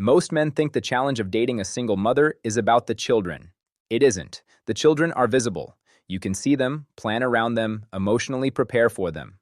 Most men think the challenge of dating a single mother is about the children. It isn't. The children are visible. You can see them, plan around them, emotionally prepare for them.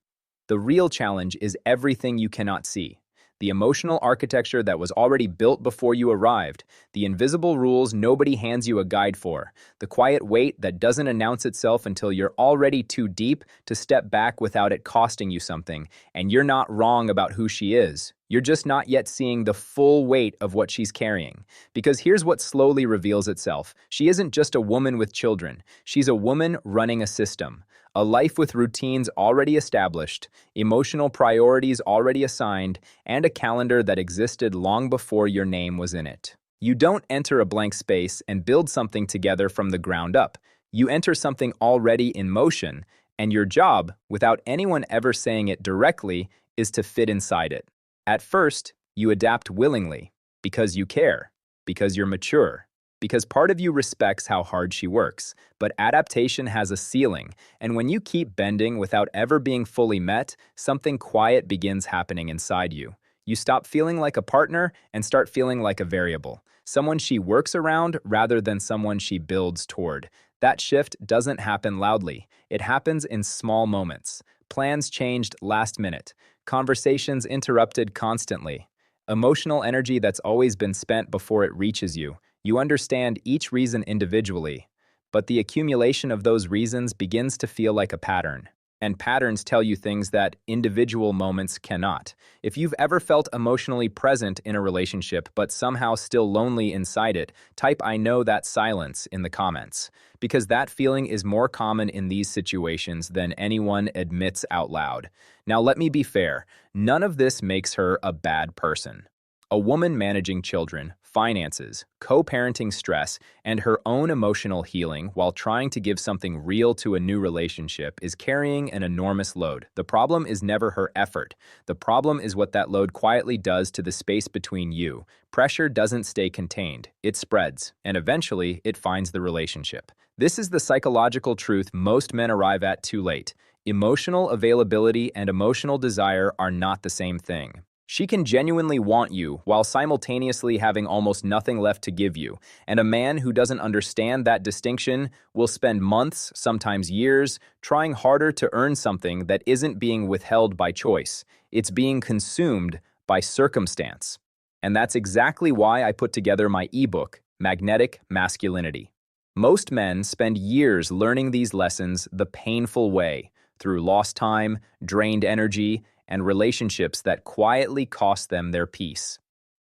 The real challenge is everything you cannot see. The emotional architecture that was already built before you arrived, the invisible rules nobody hands you a guide for, the quiet wait that doesn't announce itself until you're already too deep to step back without it costing you something, and you're not wrong about who she is. You're just not yet seeing the full weight of what she's carrying. Because here's what slowly reveals itself. She isn't just a woman with children. She's a woman running a system. A life with routines already established, emotional priorities already assigned, and a calendar that existed long before your name was in it. You don't enter a blank space and build something together from the ground up. You enter something already in motion, and your job, without anyone ever saying it directly, is to fit inside it. At first, you adapt willingly, because you care, because you're mature, because part of you respects how hard she works. But adaptation has a ceiling, and when you keep bending without ever being fully met, something quiet begins happening inside you. You stop feeling like a partner and start feeling like a variable, someone she works around rather than someone she builds toward. That shift doesn't happen loudly. It happens in small moments. Plans changed last minute. Conversations interrupted constantly. Emotional energy that's always been spent before it reaches you. You understand each reason individually, but the accumulation of those reasons begins to feel like a pattern. And patterns tell you things that individual moments cannot. If you've ever felt emotionally present in a relationship but somehow still lonely inside it, type "I know that silence" in the comments. Because that feeling is more common in these situations than anyone admits out loud. Now let me be fair, none of this makes her a bad person. A woman managing children, finances, co-parenting stress, and her own emotional healing while trying to give something real to a new relationship is carrying an enormous load. The problem is never her effort. The problem is what that load quietly does to the space between you. Pressure doesn't stay contained. It spreads, and eventually it finds the relationship. This is the psychological truth most men arrive at too late. Emotional availability and emotional desire are not the same thing. She can genuinely want you while simultaneously having almost nothing left to give you, and a man who doesn't understand that distinction will spend months, sometimes years, trying harder to earn something that isn't being withheld by choice. It's being consumed by circumstance. And that's exactly why I put together my ebook, Magnetic Masculinity. Most men spend years learning these lessons the painful way, through lost time, drained energy, and relationships that quietly cost them their peace.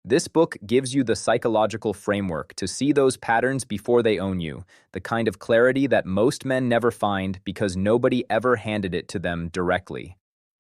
This book gives you the psychological framework to see those patterns before they own you, the kind of clarity that most men never find because nobody ever handed it to them directly.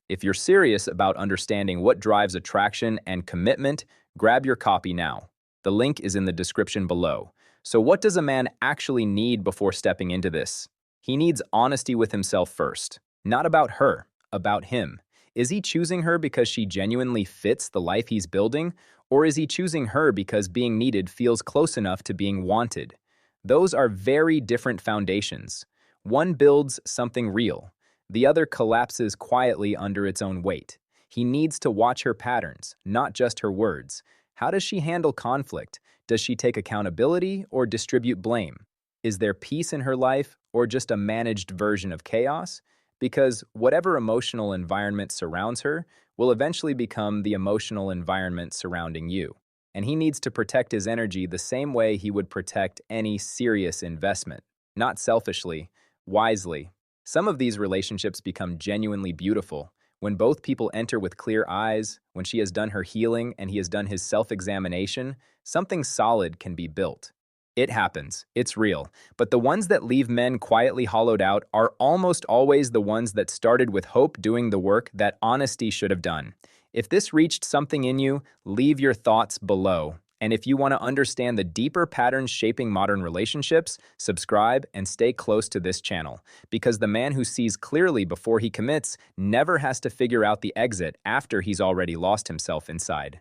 If you're serious about understanding what drives attraction and commitment, grab your copy now. The link is in the description below. So what does a man actually need before stepping into this? He needs honesty with himself first. Not about her, about him. Is he choosing her because she genuinely fits the life he's building, or is he choosing her because being needed feels close enough to being wanted? Those are very different foundations. One builds something real. The other collapses quietly under its own weight. He needs to watch her patterns, not just her words. How does she handle conflict? Does she take accountability or distribute blame? Is there peace in her life or just a managed version of chaos? Because whatever emotional environment surrounds her will eventually become the emotional environment surrounding you. And he needs to protect his energy the same way he would protect any serious investment. Not selfishly, wisely. Some of these relationships become genuinely beautiful when both people enter with clear eyes, when she has done her healing and he has done his self-examination, something solid can be built. It happens. It's real. But the ones that leave men quietly hollowed out are almost always the ones that started with hope doing the work that honesty should have done. If this reached something in you, leave your thoughts below. And if you want to understand the deeper patterns shaping modern relationships, subscribe and stay close to this channel. Because the man who sees clearly before he commits never has to figure out the exit after he's already lost himself inside.